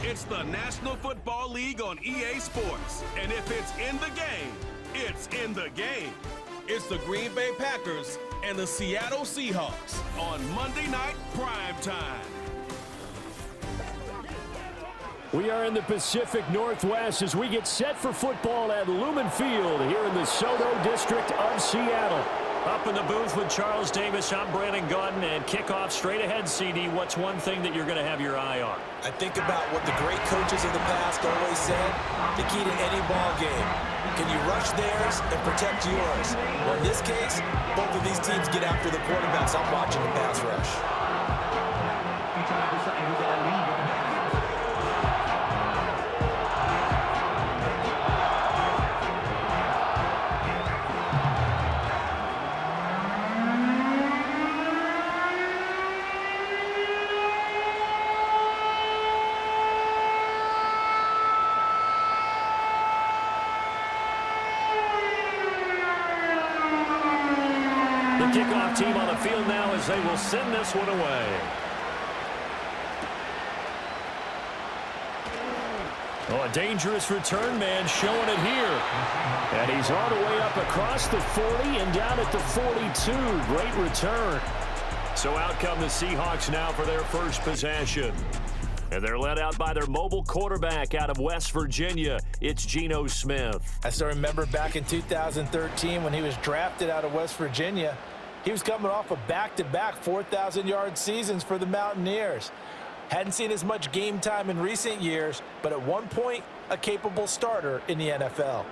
It's the National Football League on EA Sports. And if it's in the game, it's in the game. It's the Green Bay Packers and the Seattle Seahawks on Monday Night Prime Time. We are in the Pacific Northwest as we get set for football at Lumen Field here in the Soto District of Seattle. Up in the booth with Charles Davis, I'm Brandon Gaudin, and kickoff straight ahead, CD. What's one thing that you're going to have your eye on? I think about what the great coaches of the past always said, the key to any ball game. Can you rush theirs and protect yours? Well, in this case, both of these teams get after the quarterbacks. I'm watching the pass rush. The kickoff team on the field now as they will send this one away. Oh, a dangerous return man showing it here. And he's all the way up across the 40 and down at the 42. Great return. So out come the Seahawks now for their first possession. And they're led out by their mobile quarterback out of West Virginia. It's Geno Smith. I still remember back in 2013 when he was drafted out of West Virginia. He was coming off of back-to-back 4,000-yard seasons for the Mountaineers. Hadn't seen as much game time in recent years, but at one point, a capable starter in the NFL.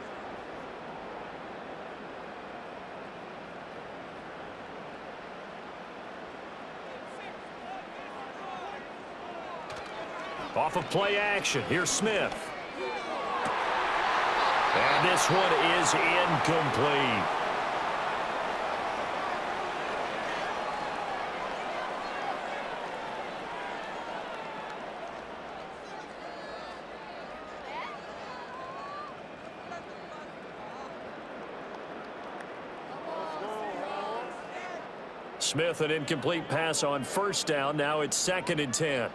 Off of play action, here's Smith. And this one is incomplete. Smith, an incomplete pass on first down. Now it's 2nd and 10.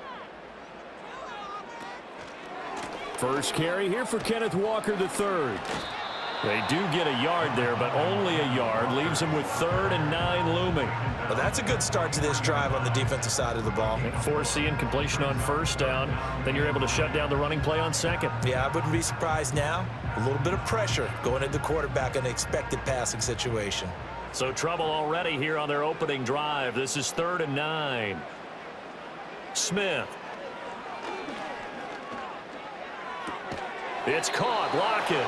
First carry here for Kenneth Walker III. They do get a yard there, but only a yard. Leaves them with 3rd and 9 looming. Well, that's a good start to this drive on the defensive side of the ball. Force the incompletion on first down. Then you're able to shut down the running play on second. Yeah, I wouldn't be surprised now. A little bit of pressure going at the quarterback in an expected passing situation. So trouble already here on their opening drive. This is 3rd and 9. Smith. It's caught. Lockett.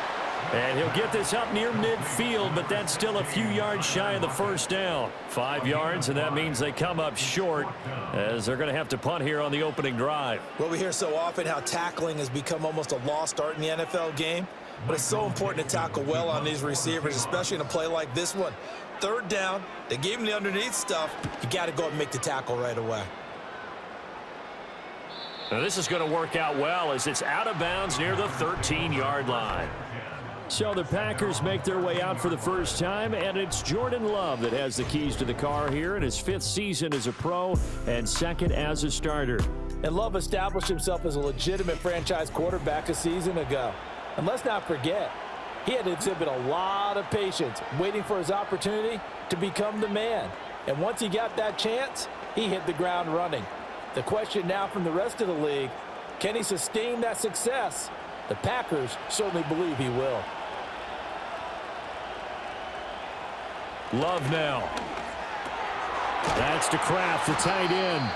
And he'll get this up near midfield, but that's still a few yards shy of the first down. 5 yards, and that means they come up short as they're going to have to punt here on the opening drive. Well, we hear so often how tackling has become almost a lost art in the NFL game, but it's so important to tackle well on these receivers, especially in a play like this one. 3rd down, they gave him the underneath stuff. You got to go and make the tackle right away. Now this is going to work out well as it's out of bounds near the 13-yard line. So the Packers make their way out for the first time, and it's Jordan Love that has the keys to the car here in his 5th season as a pro and 2nd as a starter. And Love established himself as a legitimate franchise quarterback a season ago. And let's not forget, he had to exhibit a lot of patience waiting for his opportunity to become the man. And once he got that chance, he hit the ground running. The question now from the rest of the league, can he sustain that success? The Packers certainly believe he will. Love now. That's to Kraft, the tight end.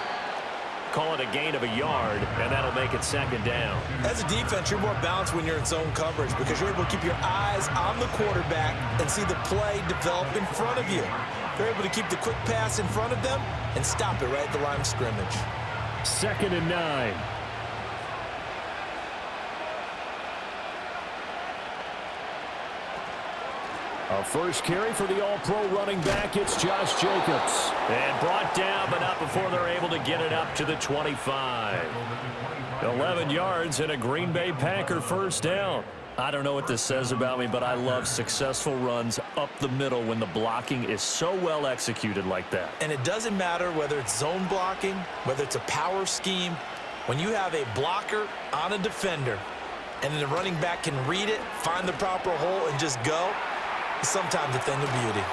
Call it a gain of a yard, and that'll make it 2nd down. As a defense, you're more balanced when you're in zone coverage because you're able to keep your eyes on the quarterback and see the play develop in front of you. You're able to keep the quick pass in front of them and stop it right at the line of scrimmage. 2nd and 9. A first carry for the all-pro running back. It's Josh Jacobs. And brought down, but not before they're able to get it up to the 25. 11 yards and a Green Bay Packer first down. I don't know what this says about me, but I love successful runs up the middle when the blocking is so well executed like that. And it doesn't matter whether it's zone blocking, whether it's a power scheme, When you have a blocker on a defender, and then the running back can read it, find the proper hole, and just go, it's sometimes a thing of beauty.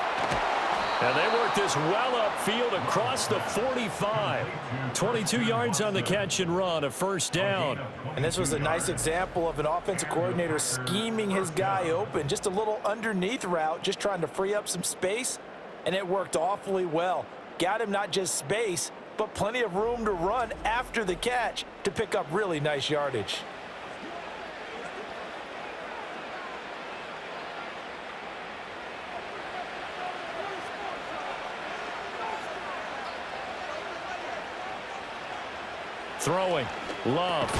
And they work this well upfield across the 45. 22 yards on the catch and run, a first down. And this was a nice example of an offensive coordinator scheming his guy open. Just a little underneath route, just trying to free up some space, and it worked awfully well. Got him not just space, but plenty of room to run after the catch to pick up really nice yardage. Throwing, Love.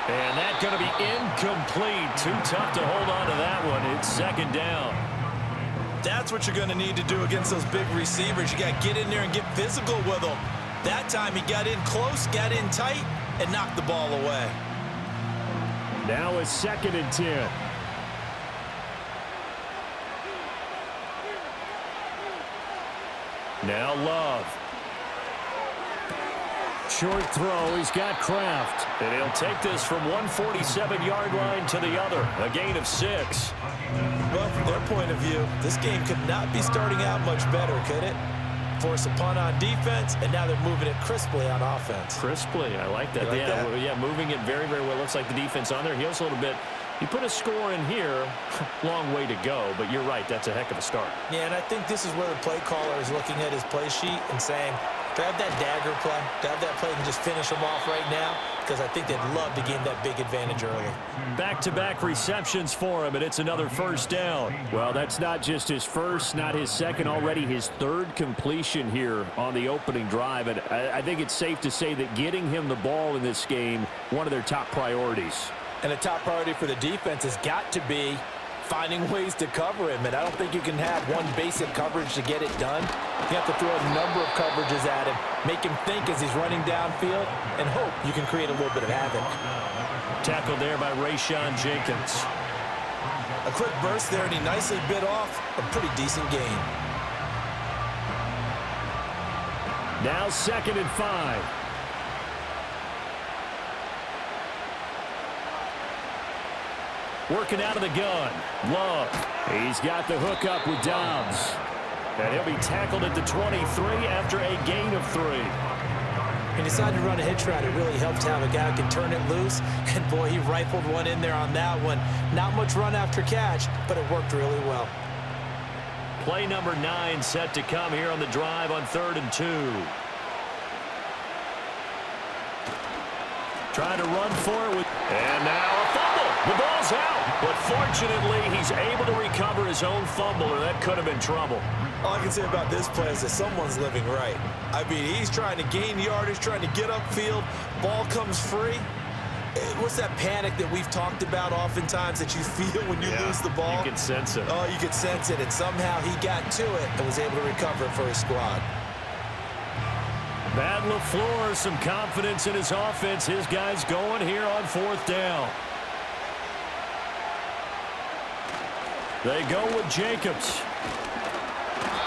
And that's going to be incomplete. Too tough to hold on to that one. It's second down. That's what you're going to need to do against those big receivers. You got to get in there and get physical with them. That time he got in close, got in tight, and knocked the ball away. Now it's 2nd and 10. Now Love. Short throw, he's got Kraft. And he'll take this from 147-yard line to the other. A gain of 6. Well, from their point of view, this game could not be starting out much better, could it? Force a punt on defense, and now they're moving it crisply on offense. Crisply, I like that. Like that? Yeah, moving it very, very well. Looks like the defense on there heals a little bit. You put a score in here, long way to go, but you're right, that's a heck of a start. Yeah, and I think this is where the play caller is looking at his play sheet and saying, to have that dagger play, to have that play and just finish them off right now, because I think they'd love to gain that big advantage early. Back-to-back receptions for him, and it's another first down. Well, that's not just his first, not his second, already his third completion here on the opening drive. And I think it's safe to say that getting him the ball in this game, one of their top priorities. And a top priority for the defense has got to be finding ways to cover him. And I don't think you can have one basic coverage to get it done. You have to throw a number of coverages at him, make him think as he's running downfield, and hope you can create a little bit of havoc. Tackled there by Rayshawn Jenkins. A quick burst there, and he nicely bit off a pretty decent gain. Now 2nd and 5. Working out of the gun. Love. He's got the hook up with Dobbs. And he'll be tackled at the 23 after a gain of 3. He decided to run a hitch route. It really helped to have a guy who can turn it loose. And, boy, he rifled one in there on that one. Not much run after catch, but it worked really well. Play number 9 set to come here on the drive on 3rd and 2. Trying to run for it. And now a fumble. The ball's out. But fortunately, he's able to recover his own fumble, or that could have been trouble. All I can say about this play is that someone's living right. I mean, he's trying to gain yardage, trying to get upfield. Ball comes free. What's that panic that we've talked about oftentimes that you feel when you lose the ball? You can sense it. Oh, you could sense it. And somehow he got to it and was able to recover it for his squad. Matt LaFleur, some confidence in his offense. His guys going here on 4th down. They go with Jacobs.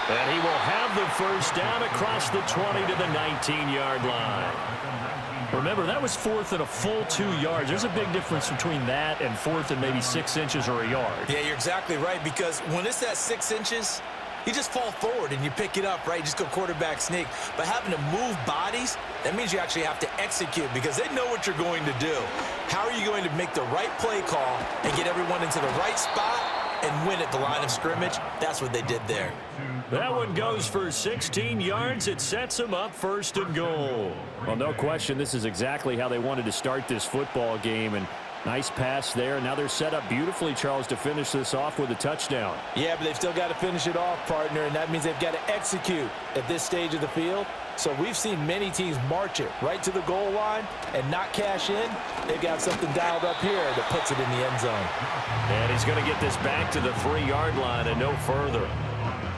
And he will have the first down across the 20 to the 19-yard line. Remember, that was 4th and a full 2 yards. There's a big difference between that and 4th and maybe 6 inches or a yard. Yeah, you're exactly right, because when it's that 6 inches, you just fall forward and you pick it up, right? You just go quarterback sneak. But having to move bodies, that means you actually have to execute because they know what you're going to do. How are you going to make the right play call and get everyone into the right spot and win at the line of scrimmage? That's what they did there. That one goes for 16 yards. It sets them up 1st and goal. Well, no question, this is exactly how they wanted to start this football game. And nice pass there. Now they're set up beautifully, Charles, to finish this off with a touchdown. Yeah, but they've still got to finish it off, partner, and that means they've got to execute at this stage of the field. So we've seen many teams march it right to the goal line and not cash in. They've got something dialed up here that puts it in the end zone. And he's going to get this back to the 3-yard line and no further.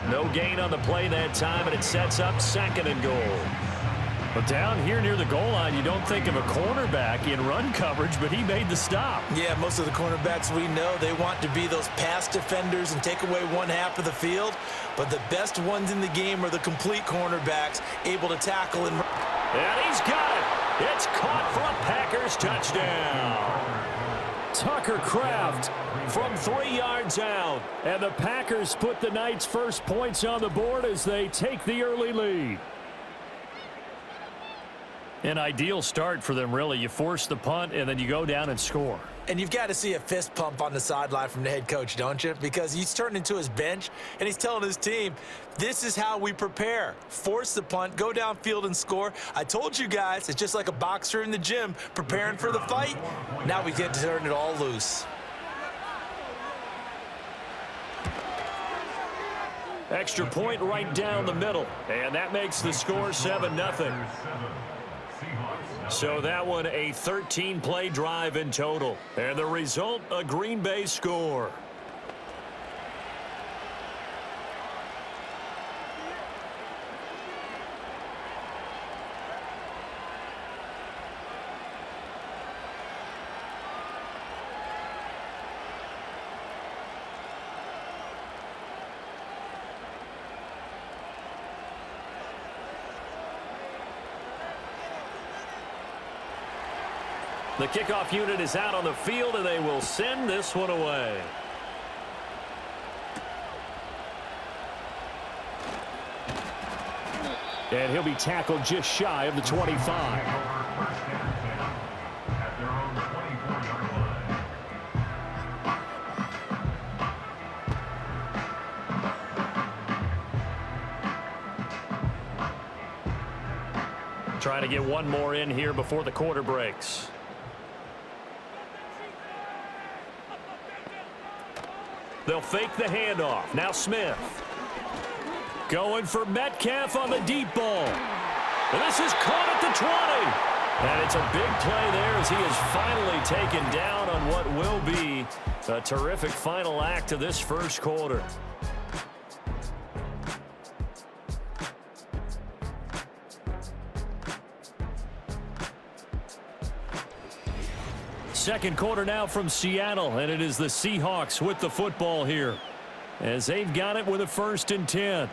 No gain on the play that time, and it sets up 2nd and goal. But down here near the goal line, you don't think of a cornerback in run coverage, but he made the stop. Yeah, most of the cornerbacks we know, they want to be those pass defenders and take away one half of the field. But the best ones in the game are the complete cornerbacks, able to tackle and he's got it. It's caught for a Packers touchdown. Tucker Kraft from 3 yards out. And the Packers put the Knights' first points on the board as they take the early lead. An ideal start for them, really. You force the punt, and then you go down and score. And you've got to see a fist pump on the sideline from the head coach, don't you? Because he's turned into his bench, and he's telling his team, this is how we prepare. Force the punt, go downfield and score. I told you guys, it's just like a boxer in the gym preparing for the fight. Now we get to turn it all loose. Extra point right down the middle, and that makes the score 7-0. So that one, a 13-play drive in total. And the result, a Green Bay score. The kickoff unit is out on the field, and they will send this one away. And he'll be tackled just shy of the 25. Trying to get one more in here before the quarter breaks. They'll fake the handoff. Now Smith. Going for Metcalf on the deep ball. And this is caught at the 20. And it's a big play there as he is finally taken down on what will be a terrific final act of this first quarter. Second quarter now from Seattle, and it is the Seahawks with the football here as they've got it with a 1st and 10.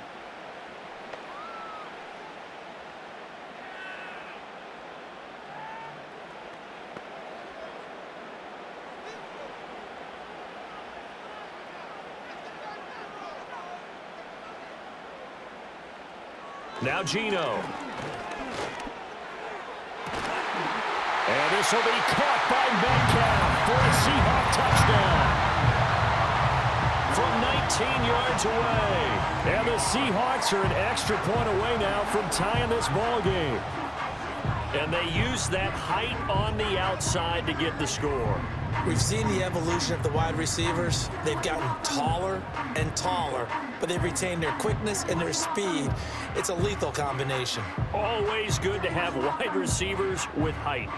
Now Geno. And this will be caught by Metcalf for a Seahawk touchdown. From 19 yards away. And the Seahawks are an extra point away now from tying this ball game. And they use that height on the outside to get the score. We've seen the evolution of the wide receivers. They've gotten taller and taller, but they've retained their quickness and their speed. It's a lethal combination. Always good to have wide receivers with height.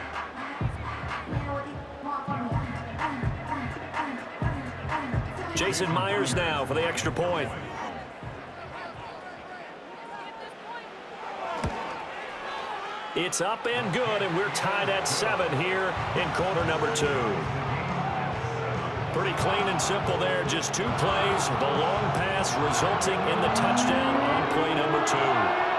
Jason Myers now for the extra point. It's up and good, and we're tied at 7 here in quarter number 2. Pretty clean and simple there. Just 2 plays. The long pass resulting in the touchdown on play number 2.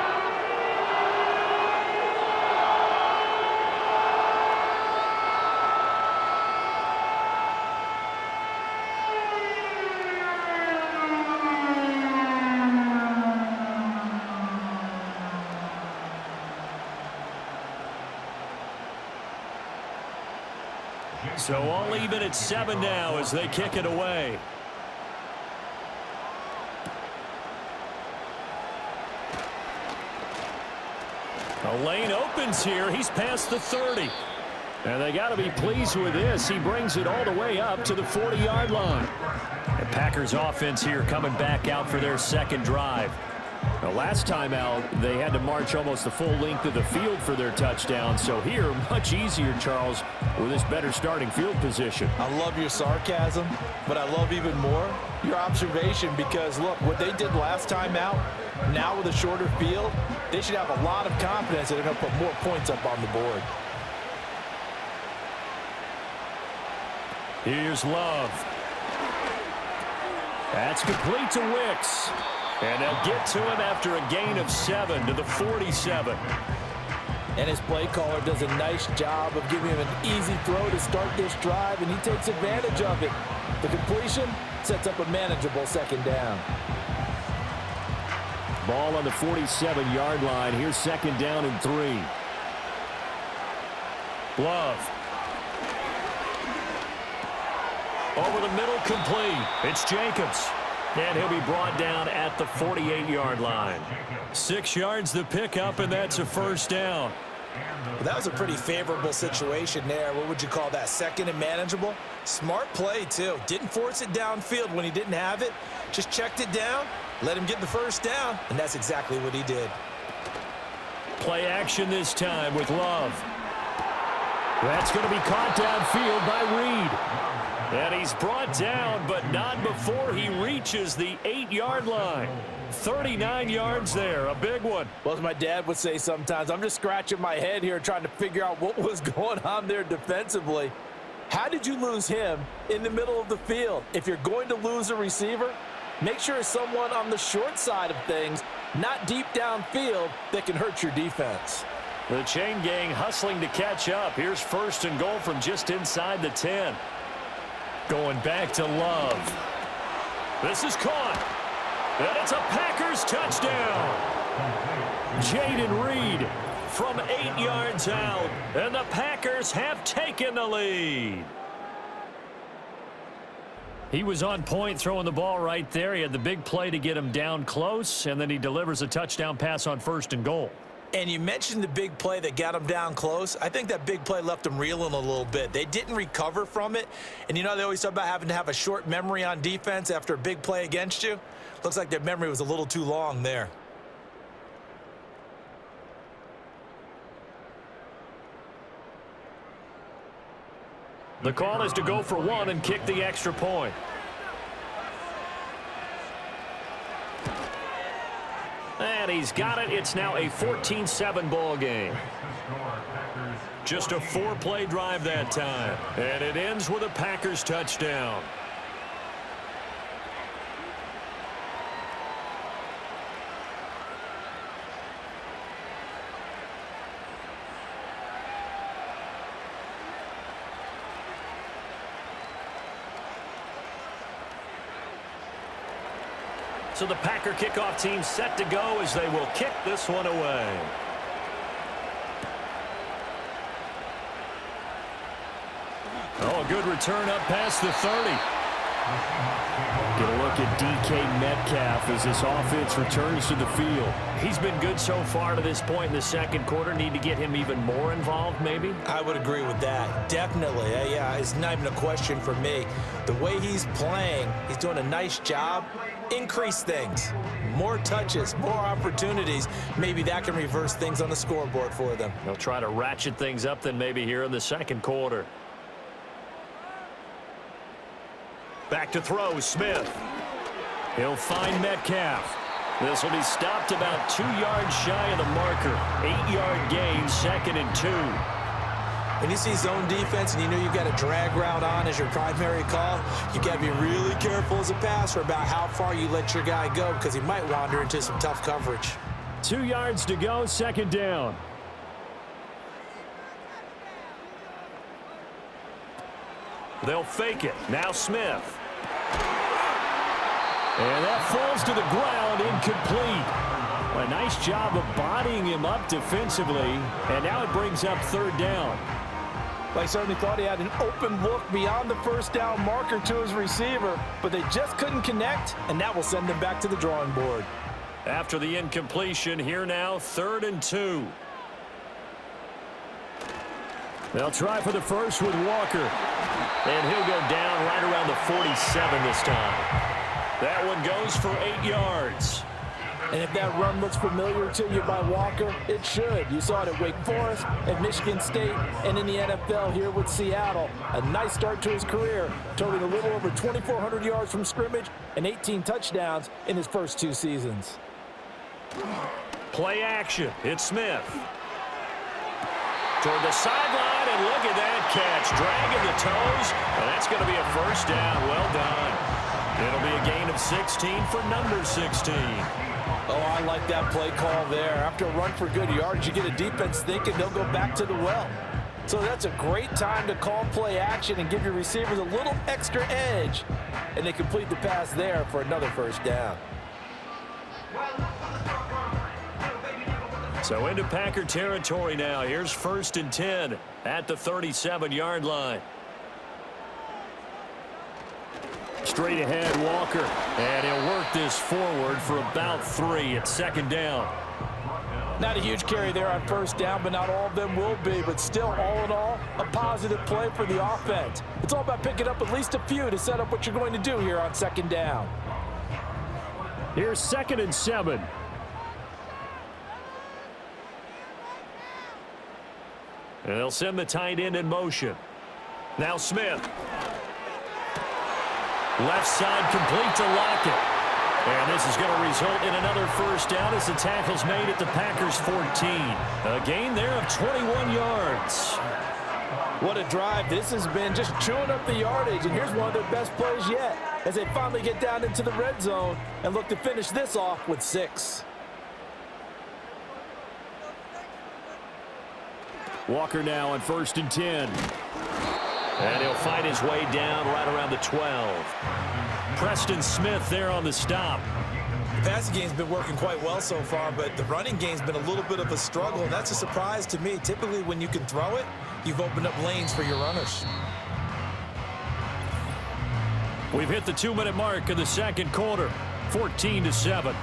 So all even at 7 now as they kick it away. A lane opens here. He's past the 30. And they got to be pleased with this. He brings it all the way up to the 40-yard line. The Packers offense here coming back out for their second drive. Now, last time out, they had to march almost the full length of the field for their touchdown. So here, much easier, Charles, with this better starting field position. I love your sarcasm, but I love even more your observation because, look, what they did last time out, now with a shorter field, they should have a lot of confidence that they're going to put more points up on the board. Here's Love. That's complete to Wicks. And they'll get to him after a gain of 7 to the 47. And his play caller does a nice job of giving him an easy throw to start this drive, and he takes advantage of it. The completion sets up a manageable second down. Ball on the 47-yard line. Here's second down and 3. Love. Over the middle, complete. It's Jacobs. And he'll be brought down at the 48-yard line. 6 yards the pickup, and that's a first down. Well, that was a pretty favorable situation there. What would you call that? Second and manageable? Smart play, too. Didn't force it downfield when he didn't have it. Just checked it down, let him get the first down, and that's exactly what he did. Play action this time with Love. That's going to be caught downfield by Reed. And he's brought down, but not before he reaches the 8-yard line. 39 yards there, a big one. Well, as my dad would say sometimes, I'm just scratching my head here trying to figure out what was going on there defensively. How did you lose him in the middle of the field? If you're going to lose a receiver, make sure it's someone on the short side of things, not deep downfield, that can hurt your defense. The chain gang hustling to catch up. Here's first and goal from just inside the 10. Going back to Love. This is caught. And it's a Packers touchdown. Jaden Reed from 8 yards out. And the Packers have taken the lead. He was on point throwing the ball right there. He had the big play to get him down close, and then he delivers a touchdown pass on first and goal. And you mentioned the big play that got him down close. I think that big play left him reeling a little bit. They didn't recover from it. And you know they always talk about having to have a short memory on defense after a big play against you. Looks like their memory was a little too long there. The call is to go for one and kick the extra point. And he's got it. It's now a 14-7 ball game. Just a 4-play drive that time. And it ends with a Packers touchdown. So the Packer kickoff team set to go as they will kick this one away. Oh, a good return up past the 30. Get a look at DK Metcalf as this offense returns to the field. He's been good so far to this point in the second quarter. Need to get him even more involved, maybe? I would agree with that. Definitely. Yeah, it's not even a question for me. The way he's playing, he's doing a nice job. Increase things. More touches, more opportunities. Maybe that can reverse things on the scoreboard for them. They'll try to ratchet things up then maybe here in the second quarter. Back to throw, Smith. He'll find Metcalf. This will be stopped about 2 yards shy of the marker. 8-yard gain, second and 2. When you see zone defense and you know you've got a drag route on as your primary call, you got to be really careful as a passer about how far you let your guy go because he might wander into some tough coverage. 2 yards to go, second down. They'll fake it. Now Smith. And that falls to the ground, incomplete. A nice job of bodying him up defensively, and now it brings up third down. I certainly thought he had an open look beyond the first down marker to his receiver, but they just couldn't connect, and that will send them back to the drawing board. After the incompletion, here now, 3rd and 2. They'll try for the first with Walker. And he'll go down right around the 47 this time. That one goes for 8 yards. And if that run looks familiar to you by Walker, it should. You saw it at Wake Forest, at Michigan State, and in the NFL here with Seattle. A nice start to his career, totaling a little over 2,400 yards from scrimmage and 18 touchdowns in his first 2 seasons. Play action. It's Smith. Toward the sideline, and look at that catch. Dragging the toes, and that's going to be a first down. Well done. It'll be a gain of 16 for number 16. Oh, I like that play call there. After a run for good yards, you get a defense thinking they'll go back to the well. So that's a great time to call play action and give your receivers a little extra edge. And they complete the pass there for another first down. So into Packer territory now. Here's 1st and 10 at the 37-yard line. Straight ahead, Walker. And he'll work this forward for about 3 at 2nd down. Not a huge carry there on 1st down, but not all of them will be. But still, all in all, a positive play for the offense. It's all about picking up at least a few to set up what you're going to do here on 2nd down. Here's 2nd and 7. And they'll send the tight end in motion. Now Smith. Left side complete to Lockett. And this is going to result in another first down as the tackle's made at the Packers' 14. A gain there of 21 yards. What a drive this has been, just chewing up the yardage. And here's one of their best plays yet as they finally get down into the red zone and look to finish this off with 6. Walker now on 1st and 10. And he'll find his way down right around the 12. Preston Smith there on the stop. The passing game's been working quite well so far, but the running game's been a little bit of a struggle, and that's a surprise to me. Typically, when you can throw it, you've opened up lanes for your runners. We've hit the 2-minute mark of the 2nd quarter, 14-7.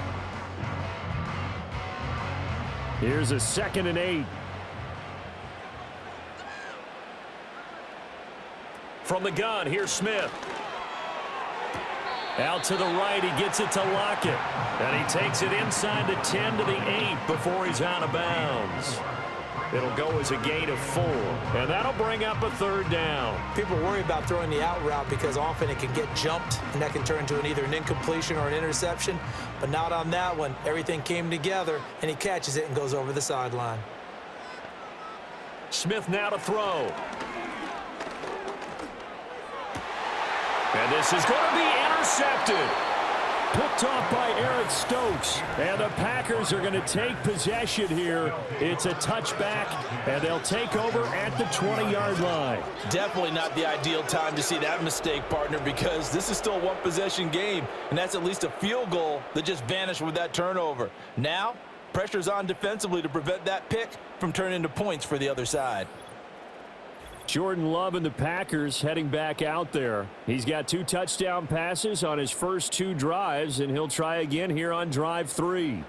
Here's a 2nd and 8. From the gun, here's Smith. Out to the right, he gets it to Lockett. And he takes it inside the 10 to the 8 before he's out of bounds. It'll go as a gain of 4. And that'll bring up a 3rd down. People worry about throwing the out route because often it can get jumped, and that can turn into either an incompletion or an interception. But not on that one. Everything came together, and he catches it and goes over the sideline. Smith now to throw. And this is going to be intercepted. Picked off by Eric Stokes. And the Packers are going to take possession here. It's a touchback, and they'll take over at the 20-yard line. Definitely not the ideal time to see that mistake, partner, because this is still a one-possession game, and that's at least a field goal that just vanished with that turnover. Now, pressure's on defensively to prevent that pick from turning into points for the other side. Jordan Love and the Packers heading back out there. He's got 2 touchdown passes on his first 2 drives, and he'll try again here on drive 3.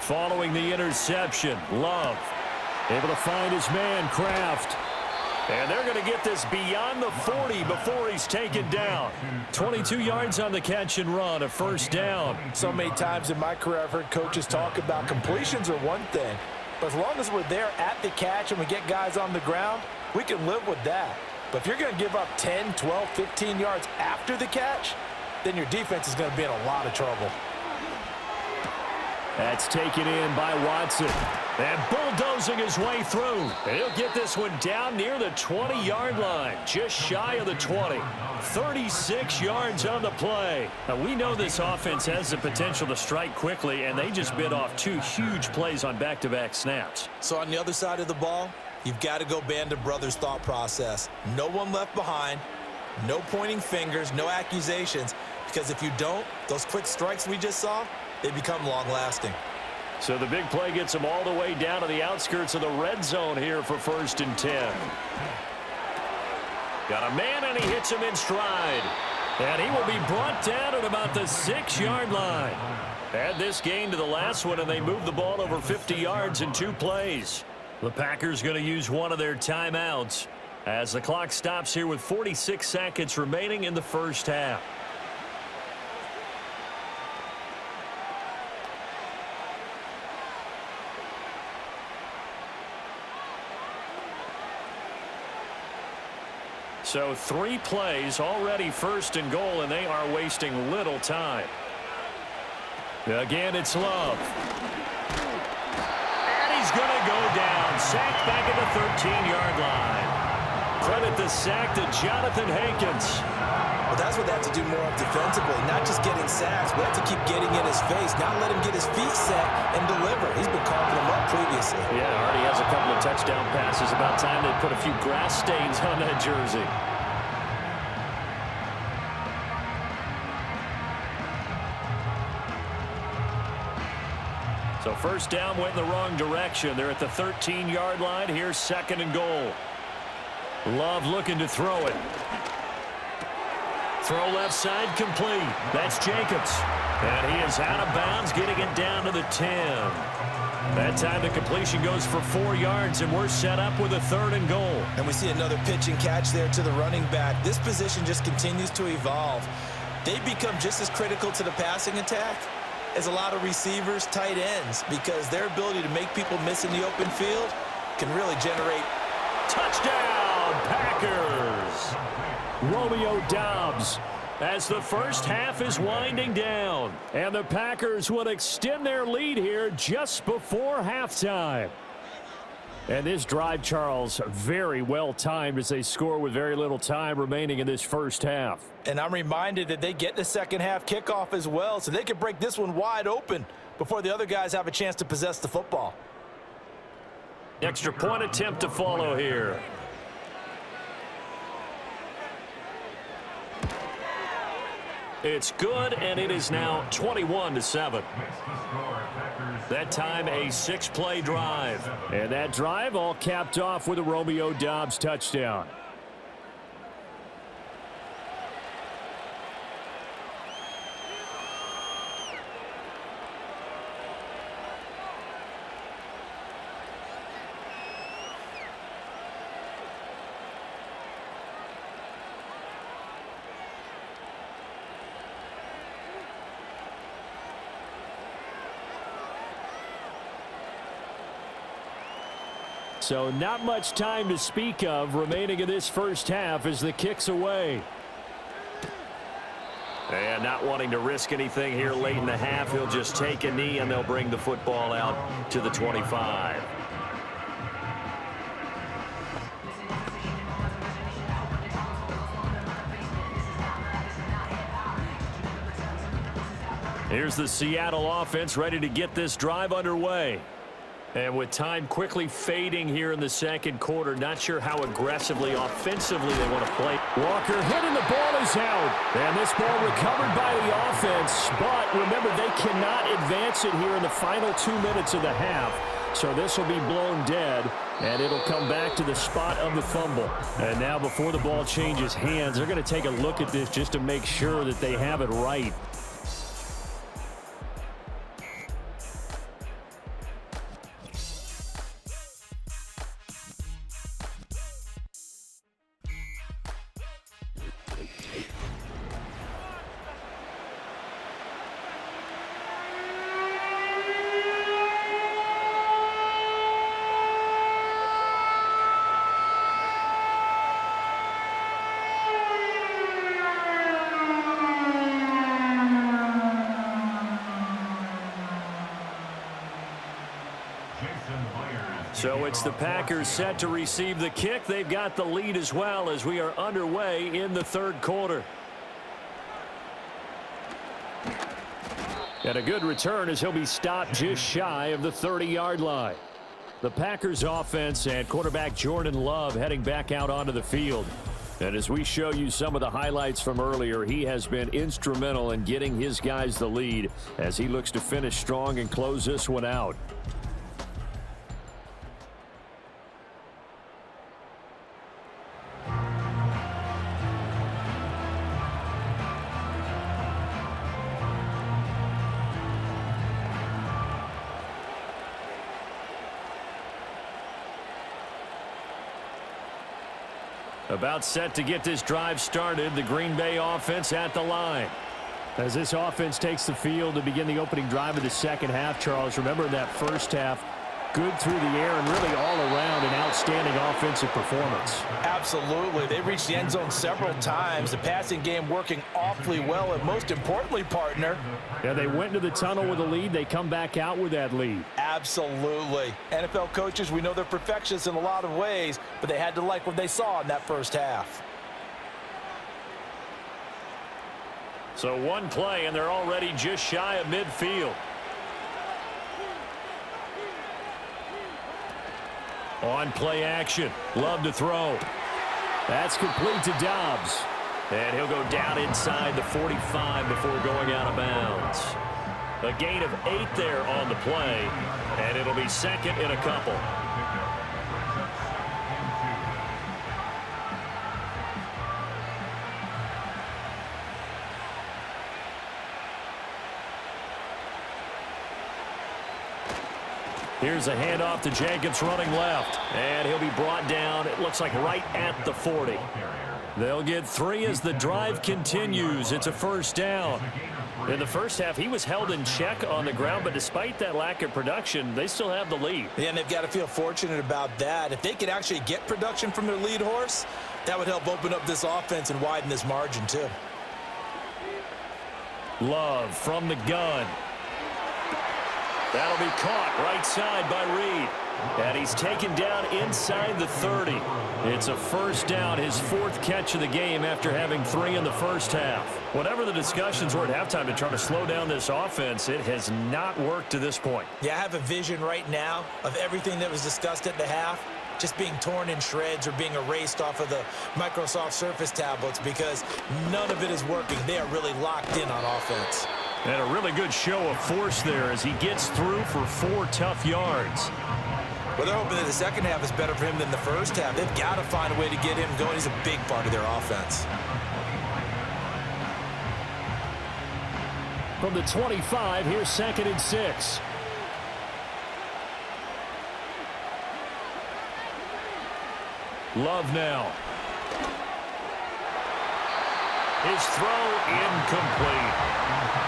Following the interception, Love able to find his man, Kraft. And they're going to get this beyond the 40 before he's taken down. 22 yards on the catch and run, a 1st down. So many times in my career I've heard coaches talk about completions are one thing, but as long as we're there at the catch and we get guys on the ground, we can live with that. But if you're going to give up 10, 12, 15 yards after the catch, then your defense is going to be in a lot of trouble. That's taken in by Watson. And bulldozing his way through. And he'll get this one down near the 20-yard line. Just shy of the 20. 36 yards on the play. Now, we know this offense has the potential to strike quickly, and they just bit off 2 huge plays on back-to-back snaps. So on the other side of the ball, you've got to go Band of Brothers thought process. No one left behind. No pointing fingers. No accusations. Because if you don't, those quick strikes we just saw, they become long-lasting. So the big play gets them all the way down to the outskirts of the red zone here for 1st and 10. Got a man, and he hits him in stride. And he will be brought down at about the 6-yard line. Add this gain to the last one, and they move the ball over 50 yards in 2 plays. The Packers going to use one of their timeouts as the clock stops here with 46 seconds remaining in the first half. So 3 plays already, 1st and goal, and they are wasting little time. Again, it's Love. And he's going to go down. Sacked back at the 13-yard line. Credit the sack to Jonathan Hankins. Well, that's what they have to do more of defensively, not just getting sacks. We have to keep getting in his face, not let him get his feet set and deliver. He's been coughing them up previously. Yeah, already has a couple of touchdown passes. About time they put a few grass stains on that jersey. So 1st down went in the wrong direction. They're at the 13-yard line. Here's 2nd and goal. Love looking to throw it. Throw left side complete. That's Jacobs. And he is out of bounds, getting it down to the 10. That time the completion goes for 4 yards, and we're set up with a 3rd and goal. And we see another pitch and catch there to the running back. This position just continues to evolve. They become just as critical to the passing attack as a lot of receivers, tight ends, because their ability to make people miss in the open field can really generate. Touchdown, Packers! Romeo Doubs as the first half is winding down. And the Packers will extend their lead here just before halftime. And this drive, Charles, very well timed as they score with very little time remaining in this first half. And I'm reminded that they get the second half kickoff as well, so they can break this one wide open before the other guys have a chance to possess the football. Extra point attempt to follow here. It's good, and it is now 21-7. That time a 6-play drive. And that drive all capped off with a Romeo Doubs touchdown. So not much time to speak of remaining in this first half as the kick's away. And not wanting to risk anything here late in the half, he'll just take a knee and they'll bring the football out to the 25. Here's the Seattle offense ready to get this drive underway. And with time quickly fading here in the second quarter, not sure how aggressively, offensively they want to play. Walker hit and the ball is out. And this ball recovered by the offense. But remember, they cannot advance it here in the final 2 minutes of the half. So this will be blown dead, and it'll come back to the spot of the fumble. And now before the ball changes hands, they're going to take a look at this just to make sure that they have it right. So it's the Packers set to receive the kick. They've got the lead as well as we are underway in the third quarter. And a good return as he'll be stopped just shy of the 30-yard line. The Packers offense and quarterback Jordan Love heading back out onto the field. And as we show you some of the highlights from earlier, he has been instrumental in getting his guys the lead as he looks to finish strong and close this one out. About set to get this drive started, the Green Bay offense at the line. As this offense takes the field to begin the opening drive of the second half, Charles, remember in that first half, good through the air and really all around an outstanding offensive performance. Absolutely. They reached the end zone several times. The passing game working awfully well, and most importantly, partner. Yeah, they went into the tunnel with a lead. They come back out with that lead. Absolutely. NFL coaches, we know they're perfectionists in a lot of ways, but they had to like what they saw in that first half. So one play, and they're already just shy of midfield. On play action. Love to throw. That's complete to Dobbs. And he'll go down inside the 45 before going out of bounds. A gain of 8 there on the play, and it'll be second in a couple. Here's a handoff to Jacobs running left, and he'll be brought down, it looks like right at the 40. They'll get 3 as the drive continues. It's a first down. In the first half, he was held in check on the ground, but despite that lack of production, they still have the lead. Yeah, and they've got to feel fortunate about that. If they could actually get production from their lead horse, that would help open up this offense and widen this margin too. Love from the gun. That'll be caught right side by Reed. And he's taken down inside the 30. It's a first down, his 4th catch of the game after having 3 in the first half. Whatever the discussions were at halftime to try to slow down this offense, it has not worked to this point. Yeah, I have a vision right now of everything that was discussed at the half just being torn in shreds or being erased off of the Microsoft Surface tablets because none of it is working. They are really locked in on offense. And a really good show of force there as he gets through for 4 tough yards. Well, they're hoping that the second half is better for him than the first half. They've got to find a way to get him going. He's a big part of their offense. From the 25, here's 2nd and 6. Love now. His throw incomplete.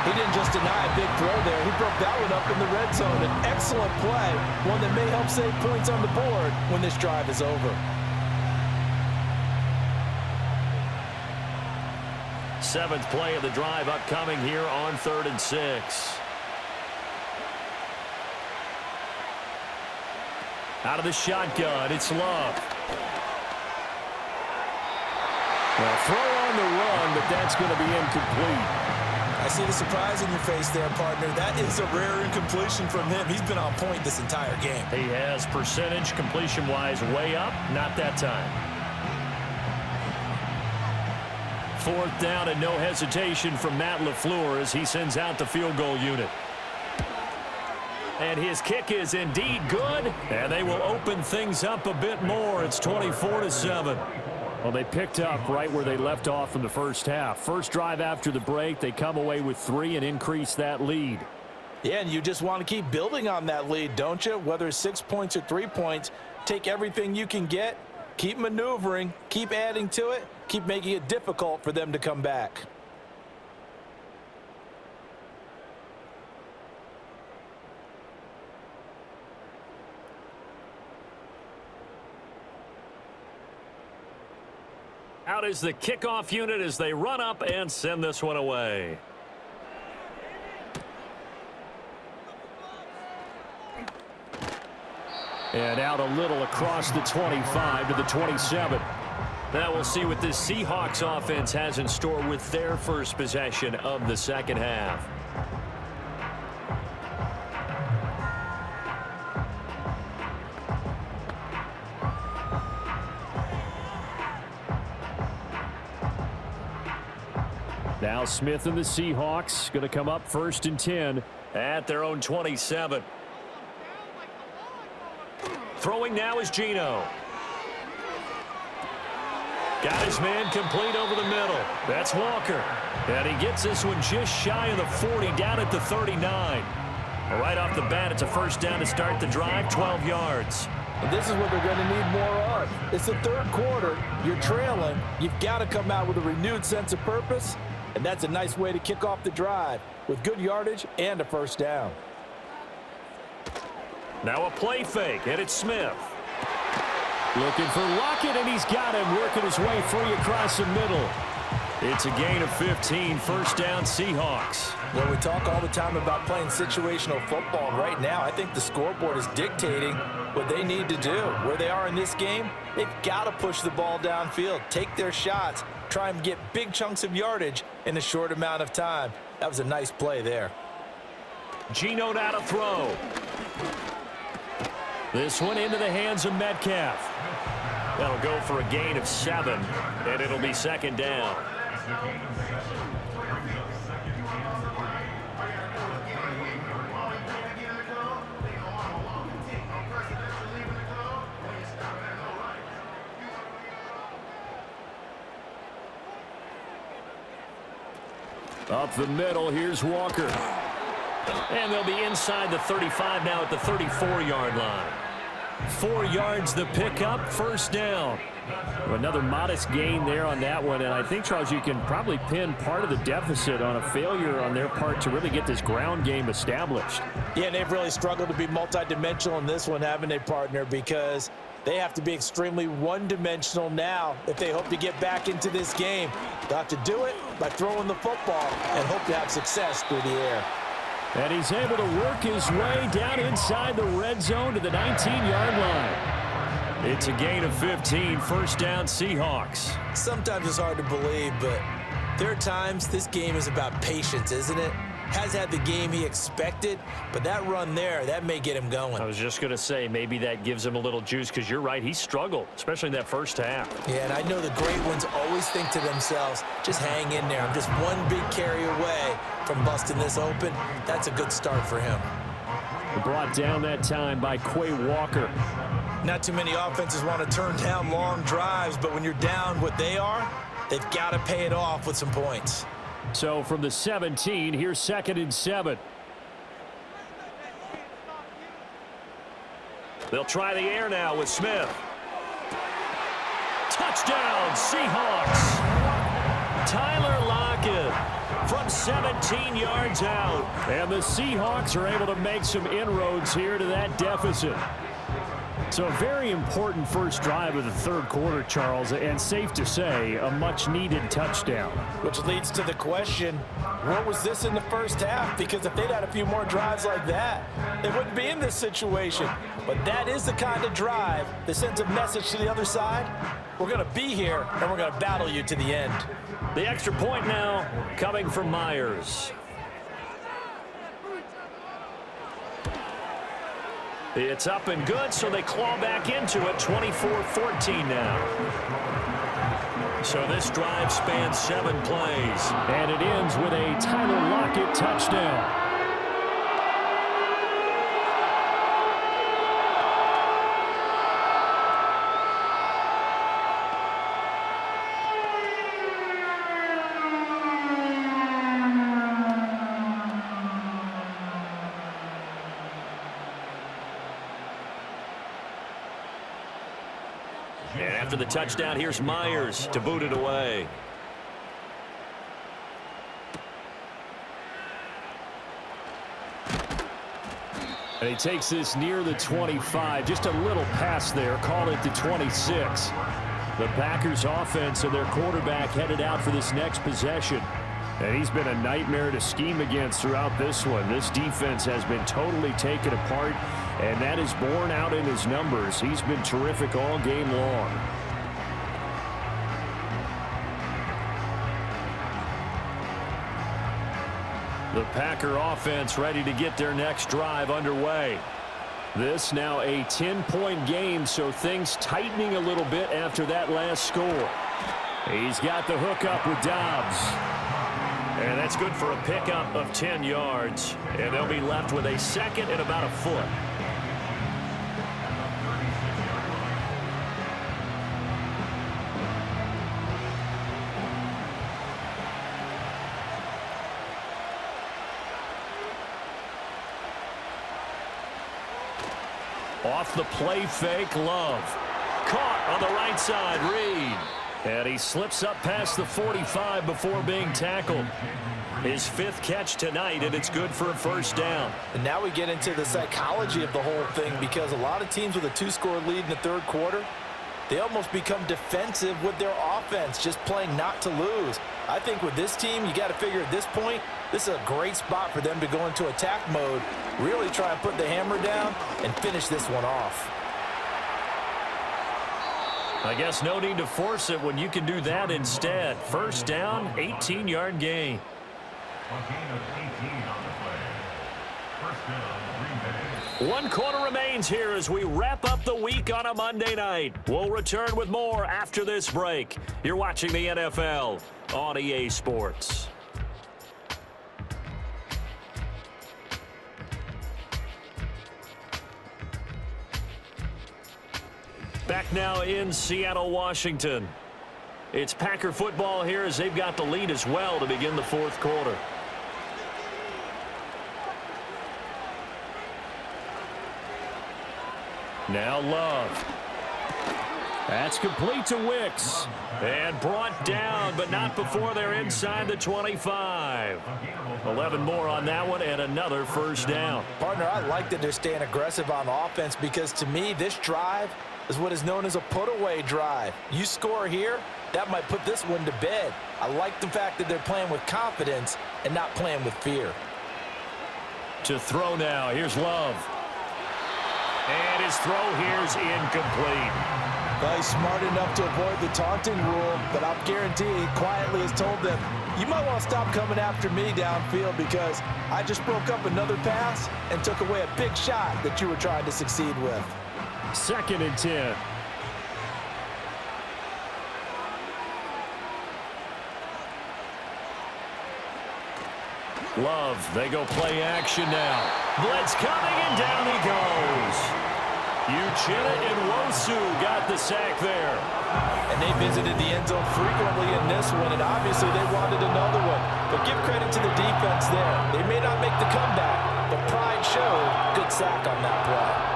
He didn't just deny a big throw there. He broke that one up in the red zone. An excellent play, one that may help save points on the board when this drive is over. 7th play of the drive upcoming here on 3rd and 6. Out of the shotgun, it's Love. Well, throw on the run, but that's going to be incomplete. I see the surprise in your face there, partner. That is a rare incompletion from him. He's been on point this entire game. He has percentage completion-wise way up, not that time. 4th down and no hesitation from Matt LaFleur as he sends out the field goal unit. And his kick is indeed good, and they will open things up a bit more. It's 24-7. Well, they picked up right where they left off in the first half. First drive after the break, they come away with 3 and increase that lead. Yeah, and you just want to keep building on that lead, don't you? Whether it's 6 points or 3 points, take everything you can get, keep maneuvering, keep adding to it, keep making it difficult for them to come back. Out is the kickoff unit as they run up and send this one away. And out a little across the 25 to the 27. Now we'll see what this Seahawks offense has in store with their first possession of the second half. Now Smith and the Seahawks going to come up 1st and 10 at their own 27. Throwing now is Geno. Got his man complete over the middle. That's Walker. And he gets this one just shy of the 40 down at the 39. Right off the bat, it's a first down to start the drive, 12 yards. And this is what they're going to need more of. It's the 3rd quarter. You're trailing. You've got to come out with a renewed sense of purpose. And that's a nice way to kick off the drive with good yardage and a first down. Now a play fake, and it's Smith. Looking for Lockett, and he's got him working his way free across the middle. It's a gain of 15, first down Seahawks. Well, we talk all the time about playing situational football, and right now I think the scoreboard is dictating what they need to do. Where they are in this game, they've got to push the ball downfield, take their shots, try and get big chunks of yardage in a short amount of time. That was a nice play there. Geno now to throw. This one into the hands of Metcalf. That'll go for a gain of 7, and it'll be second down. Up the middle, here's Walker. And they'll be inside the 35 now at the 34-yard line. 4 yards the pickup, first down. Another modest gain there on that one, and I think, Charles, you can probably pin part of the deficit on a failure on their part to really get this ground game established. Yeah, and they've really struggled to be multidimensional in this one, haven't they, partner, because they have to be extremely one-dimensional now if they hope to get back into this game. They'll have to do it by throwing the football and hope to have success through the air. And he's able to work his way down inside the red zone to the 19-yard line. It's a gain of 15, first down Seahawks. Sometimes it's hard to believe, but there are times this game is about patience, isn't it? Has had the game he expected, but that run there, that may get him going. I was just going to say, maybe that gives him a little juice, because you're right, he struggled, especially in that first half. Yeah, and I know the great ones always think to themselves, just hang in there. I'm just one big carry away from busting this open. That's a good start for him. Brought down that time by Quay Walker. Not too many offenses want to turn down long drives, but when you're down what they are, they've got to pay it off with some points. So from the 17, here's 2nd and 7. They'll try the air now with Smith. Touchdown, Seahawks. Tyler Lockett from 17 yards out. And the Seahawks are able to make some inroads here to that deficit. So a very important first drive of the third quarter, Charles, and safe to say, a much-needed touchdown. Which leads to the question, what was this in the first half? Because if they'd had a few more drives like that, they wouldn't be in this situation. But that is the kind of drive that sends a message to the other side. We're going to be here, and we're going to battle you to the end. The extra point now coming from Myers. It's up and good, so they claw back into it, 24-14 now. So this drive spans 7 plays. And it ends with a Tyler Lockett touchdown. And after the touchdown, here's Myers to boot it away. And he takes this near the 25. Just a little pass there. Call it the 26. The Packers offense and their quarterback headed out for this next possession. And he's been a nightmare to scheme against throughout this one. This defense has been totally taken apart, and that is borne out in his numbers. He's been terrific all game long. The Packer offense ready to get their next drive underway. This now a 10-point game, so things tightening a little bit after that last score. He's got the hook up with Dobbs. And that's good for a pickup of 10 yards. And they'll be left with a second and about a foot. Off the play fake, Love. Caught on the right side, Reed. And he slips up past the 45 before being tackled. His 5th catch tonight, and it's good for a first down. And now we get into the psychology of the whole thing, because a lot of teams with a 2-score lead in the third quarter, they almost become defensive with their offense, just playing not to lose. I think with this team, you got to figure at this point, this is a great spot for them to go into attack mode, really try and put the hammer down and finish this one off. I guess no need to force it when you can do that instead. First down, 18-yard gain. A gain of 18 on the play. First down, Green Bay. 1 quarter remains here as we wrap up the week on a Monday night. We'll return with more after this break. You're watching the NFL on EA Sports. Back now in Seattle, Washington. It's Packer football here as they've got the lead as well to begin the fourth quarter. Now Love. That's complete to Wicks. And brought down, but not before they're inside the 25. 11 more on that one and another first down. Partner, I like that they're staying aggressive on offense, because to me, this drive is what is known as a put-away drive. You score here, that might put this one to bed. I like the fact that they're playing with confidence and not playing with fear. To throw now, here's Love. And his throw here's incomplete. Well, he's smart enough to avoid the taunting rule, but I'll guarantee he quietly has told them, you might want to stop coming after me downfield, because I just broke up another pass and took away a big shot that you were trying to succeed with. 2nd and 10. Love, they go play action now. Blitz coming, and down he goes. Uchenna and Wosu got the sack there. And they visited the end zone frequently in this one, and obviously they wanted another one. But give credit to the defense there. They may not make the comeback, but pride showed. Good sack on that play.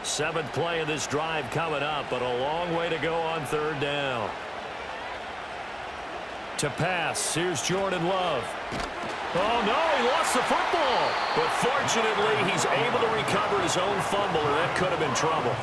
Seventh play of this drive coming up, but a long way to go on third down. To pass, here's Jordan Love. Oh, no, he lost the football. But fortunately, he's able to recover his own fumble, or that could have been trouble.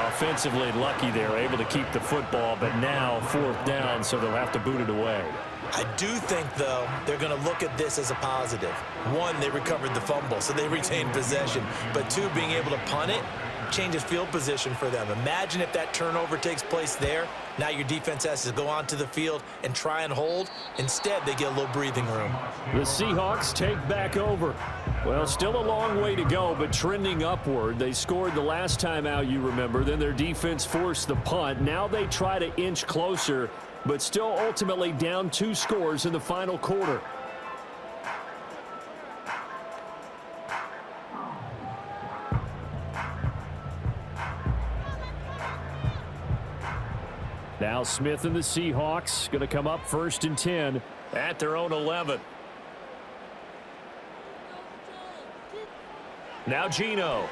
Offensively lucky there, able to keep the football, but now fourth down, so they'll have to boot it away. I do think, though, they're going to look at this as a positive. One, they recovered the fumble, so they retained possession. But two, being able to punt it changes field position for them. Imagine if that turnover takes place there. Now your defense has to go onto the field and try and hold. Instead, they get a little breathing room. The Seahawks take back over. Well, still a long way to go, but trending upward. They scored the last time out, you remember. Then their defense forced the punt. Now they try to inch closer, but still ultimately down 2 scores in the final quarter. Now Smith and the Seahawks going to come up 1st and 10 at their own 11. Now Geno.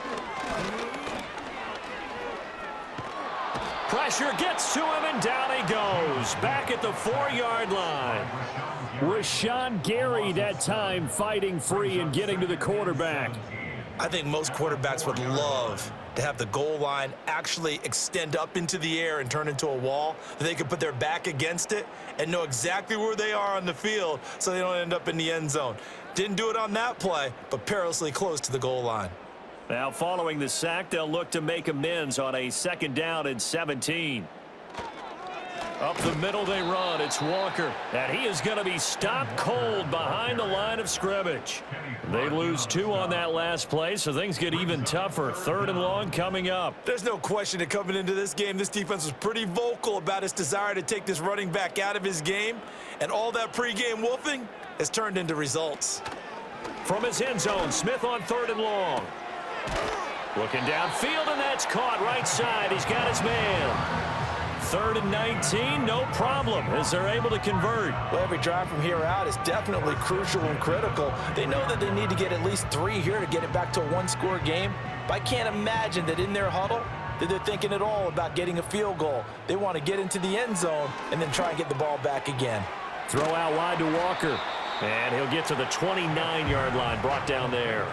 Pressure gets to him, and down he goes. Back at the 4-yard line. Rashawn Gary that time fighting free and getting to the quarterback. I think most quarterbacks would love to have the goal line actually extend up into the air and turn into a wall, that they could put their back against it and know exactly where they are on the field so they don't end up in the end zone. Didn't do it on that play, but perilously close to the goal line. Now following the sack, they'll look to make amends on a 2nd down and 17. Up the middle they run. It's Walker. And he is going to be stopped cold behind the line of scrimmage. They lose 2 on that last play, so things get even tougher. 3rd and long coming up. There's no question that coming into this game, this defense was pretty vocal about its desire to take this running back out of his game. And all that pregame wolfing has turned into results. From his end zone, Smith on 3rd and long. Looking downfield, and that's caught right side. He's got his man. 3rd and 19, no problem, as they're able to convert. Well, every drive from here out is definitely crucial and critical. They know that they need to get at least 3 here to get it back to a one-score game. But I can't imagine that in their huddle that they're thinking at all about getting a field goal. They want to get into the end zone and then try and get the ball back again. Throw out wide to Walker. And he'll get to the 29-yard line, brought down there.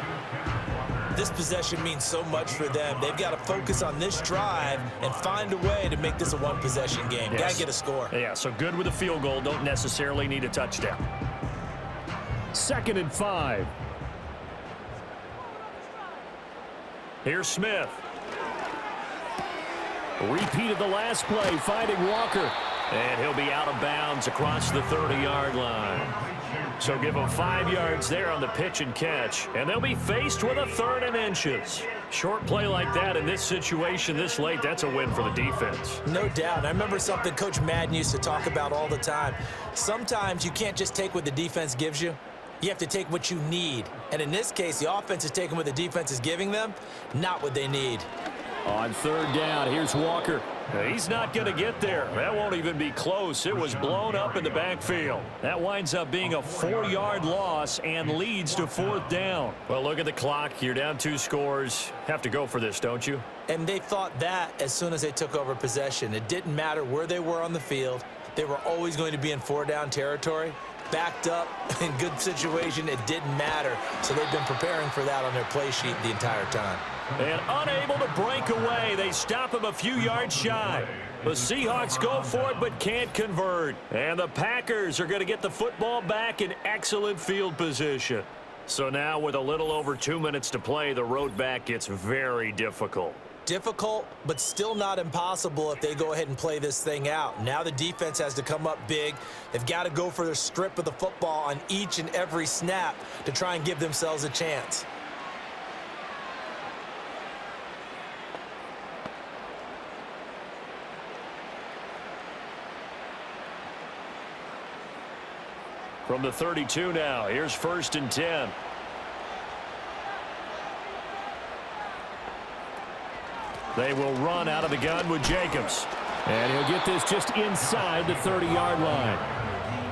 This possession means so much for them. They've got to focus on this drive and find a way to make this a one-possession game. Yes. Got to get a score. Yeah, so good with a field goal. Don't necessarily need a touchdown. 2nd and 5. Here's Smith. Repeat of the last play, finding Walker. And he'll be out of bounds across the 30-yard line. So give them 5 yards there on the pitch and catch. And they'll be faced with a 3rd and inches. Short play like that in this situation this late, that's a win for the defense. No doubt. I remember something Coach Madden used to talk about all the time. Sometimes you can't just take what the defense gives you. You have to take what you need. And in this case, the offense is taking what the defense is giving them, not what they need. On 3rd down, here's Walker. He's not going to get there. That won't even be close. It was blown up in the backfield. That winds up being a 4-yard loss and leads to 4th down. Well, look at the clock. You're down 2 scores. Have to go for this, don't you? And they thought that as soon as they took over possession. It didn't matter where they were on the field. They were always going to be in 4-down territory. Backed up, in good situation, it didn't matter. So they've been preparing for that on their play sheet the entire time. And unable to break away, they stop him a few yards shy. The Seahawks go for it but can't convert. And the Packers are going to get the football back in excellent field position. So now with a little over 2 minutes to play, the road back gets very difficult. Difficult, but still not impossible if they go ahead and play this thing out. Now the defense has to come up big. They've got to go for their strip of the football on each and every snap to try and give themselves a chance. From the 32 now, here's 1st and 10. They will run out of the gun with Jacobs. And he'll get this just inside the 30-yard line.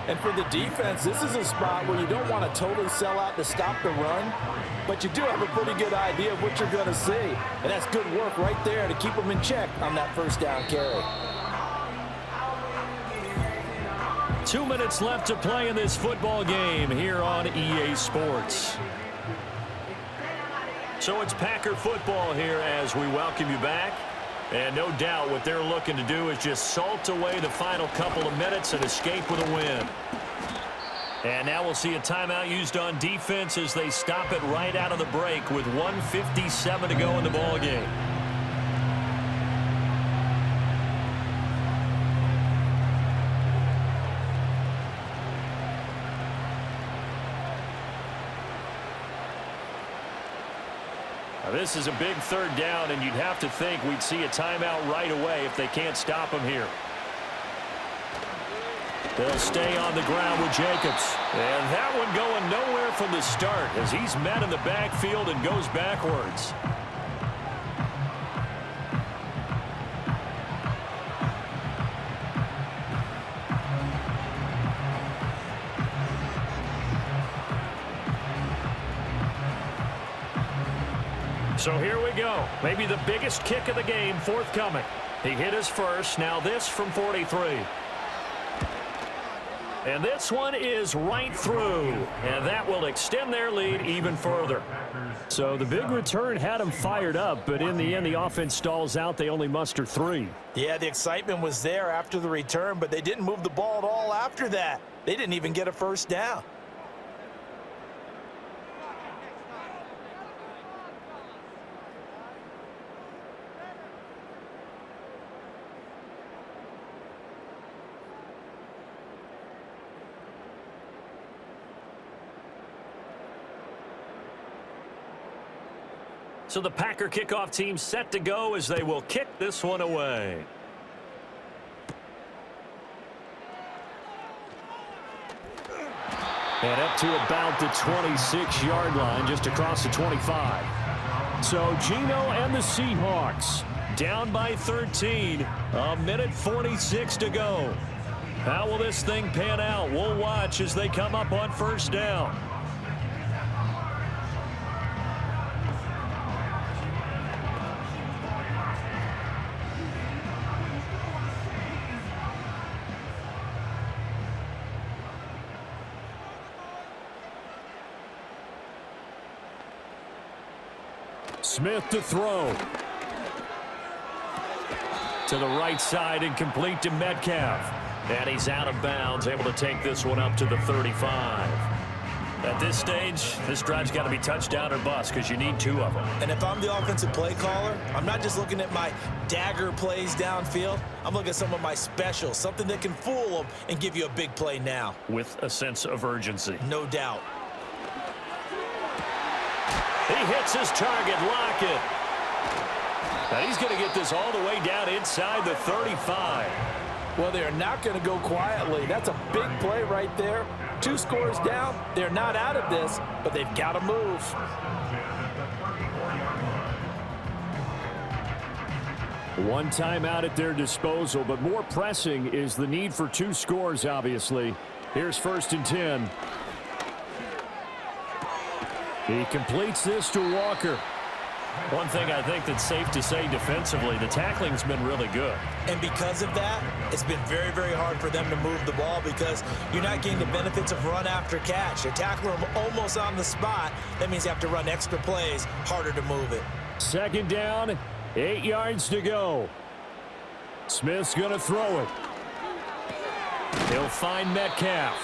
And for the defense, this is a spot where you don't want to totally sell out to stop the run, but you do have a pretty good idea of what you're going to see. And that's good work right there to keep them in check on that 1st down carry. 2 minutes left to play in this football game here on EA Sports. So it's Packer football here as we welcome you back. And no doubt what they're looking to do is just salt away the final couple of minutes and escape with a win. And now we'll see a timeout used on defense as they stop it right out of the break with 1:57 to go in the ball game. This is a big 3rd down, and you'd have to think we'd see a timeout right away if they can't stop him here. They'll stay on the ground with Jacobs. And that one going nowhere from the start as he's met in the backfield and goes backwards. So here we go. Maybe the biggest kick of the game forthcoming. He hit his first. Now this from 43. And this one is right through. And that will extend their lead even further. So the big return had them fired up, but in the end, the offense stalls out. They only muster 3. Yeah, the excitement was there after the return, but they didn't move the ball at all after that. They didn't even get a 1st down. So the Packer kickoff team set to go as they will kick this one away. And up to about the 26-yard line, just across the 25. So Geno and the Seahawks down by 13. A minute 46 to go. How will this thing pan out? We'll watch as they come up on first down. Smith to throw. To the right side and complete to Metcalf. And he's out of bounds, able to take this one up to the 35. At this stage, this drive's got to be touchdown or bust because you need two of them. And if I'm the offensive play caller, I'm not just looking at my dagger plays downfield. I'm looking at some of my specials, something that can fool them and give you a big play now. With a sense of urgency. No doubt. He hits his target, Lockett. Now he's going to get this all the way down inside the 35. Well, they're not going to go quietly. That's a big play right there. 2 scores down. They're not out of this, but they've got to move. One timeout at their disposal, but more pressing is the need for 2 scores, obviously. Here's 1st and 10. He completes this to Walker. One thing I think that's safe to say defensively, the tackling's been really good. And because of that, it's been very, very hard for them to move the ball because you're not getting the benefits of run after catch. They're tackling them almost on the spot. That means you have to run extra plays, harder to move it. 2nd down, 8 yards to go. Smith's going to throw it. He'll find Metcalf.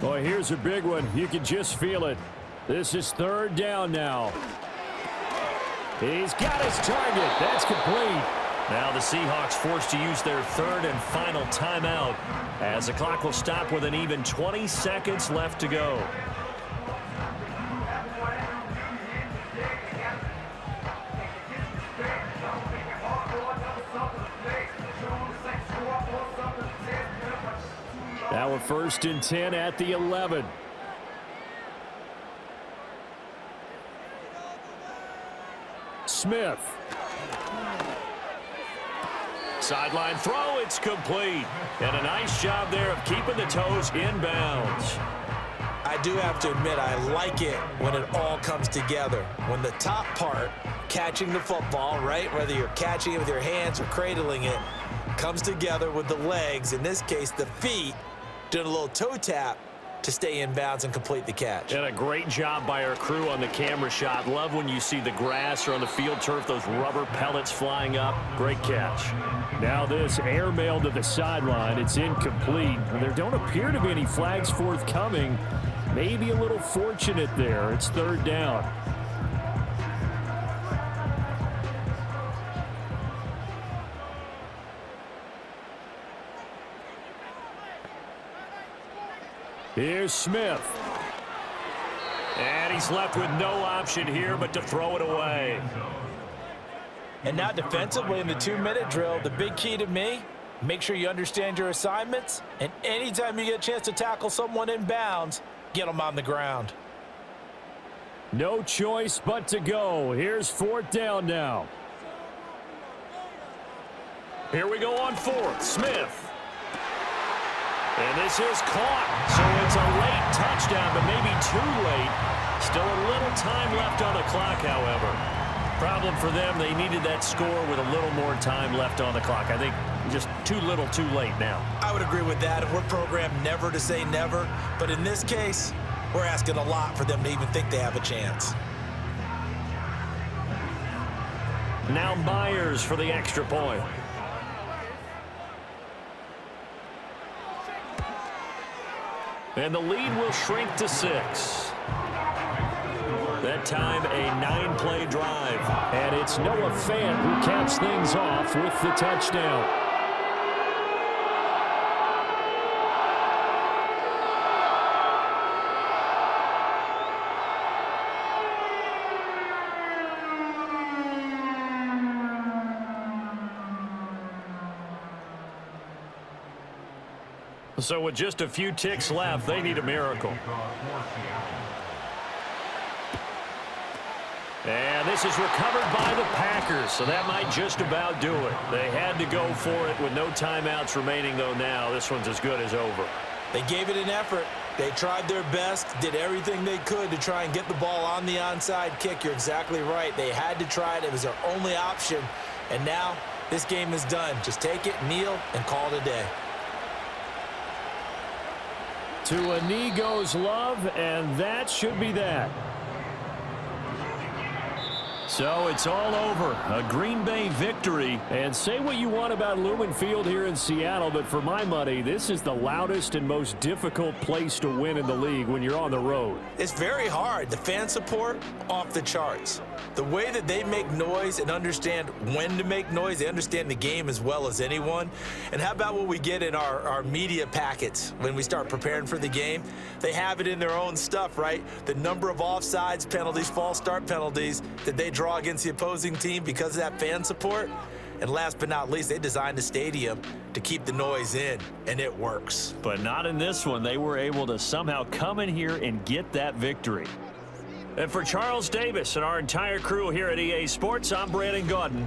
Boy, here's a big one. You can just feel it. This is 3rd down now. He's got his target. That's complete. Now the Seahawks forced to use their 3rd and final timeout as the clock will stop with an even 20 seconds left to go. Now a 1st and 10 at the 11. Smith. Sideline throw, it's complete. And a nice job there of keeping the toes inbounds. I do have to admit, I like it when it all comes together. When the top part, catching the football, right, whether you're catching it with your hands or cradling it, comes together with the legs, in this case the feet, doing a little toe tap to stay in bounds and complete the catch. And a great job by our crew on the camera shot. Love when you see the grass or on the field turf, those rubber pellets flying up. Great catch. Now this airmail to the sideline. It's incomplete. There don't appear to be any flags forthcoming. Maybe a little fortunate there. It's 3rd down. Here's Smith. And he's left with no option here but to throw it away. And now defensively in the 2-minute drill, the big key to me, make sure you understand your assignments, and anytime you get a chance to tackle someone in bounds, get them on the ground. No choice but to go. Here's 4th down now. Here we go on 4th. Smith. And this is caught. So it's a late touchdown, but maybe too late. Still a little time left on the clock, however. Problem for them, they needed that score with a little more time left on the clock. I think just too little, too late now. I would agree with that. And we're programmed never to say never. But in this case, we're asking a lot for them to even think they have a chance. Now Myers for the extra point. And the lead will shrink to 6. That time, a 9-play drive. And it's Noah Fant who caps things off with the touchdown. So with just a few ticks left, they need a miracle. And this is recovered by the Packers, so that might just about do it. They had to go for it with no timeouts remaining, though now this one's as good as over. They gave it an effort. They tried their best, did everything they could to try and get the ball on the onside kick. You're exactly right. They had to try it. It was their only option. And now this game is done. Just take it, kneel, and call it a day. To a knee goes Love, and that should be that. So it's all over. A Green Bay victory. And say what you want about Lumen Field here in Seattle, but for my money, this is the loudest and most difficult place to win in the league when you're on the road. It's very hard. The fan support, off the charts. The way that they make noise and understand when to make noise, they understand the game as well as anyone. And how about what we get in our media packets when we start preparing for the game? They have it in their own stuff, right? The number of offsides penalties, false start penalties that they draw against the opposing team because of that fan support. And last but not least, they designed the stadium to keep the noise in, and it works. But not in this one. They were able to somehow come in here and get that victory. And for Charles Davis and our entire crew here at EA Sports, I'm Brandon Gaudin.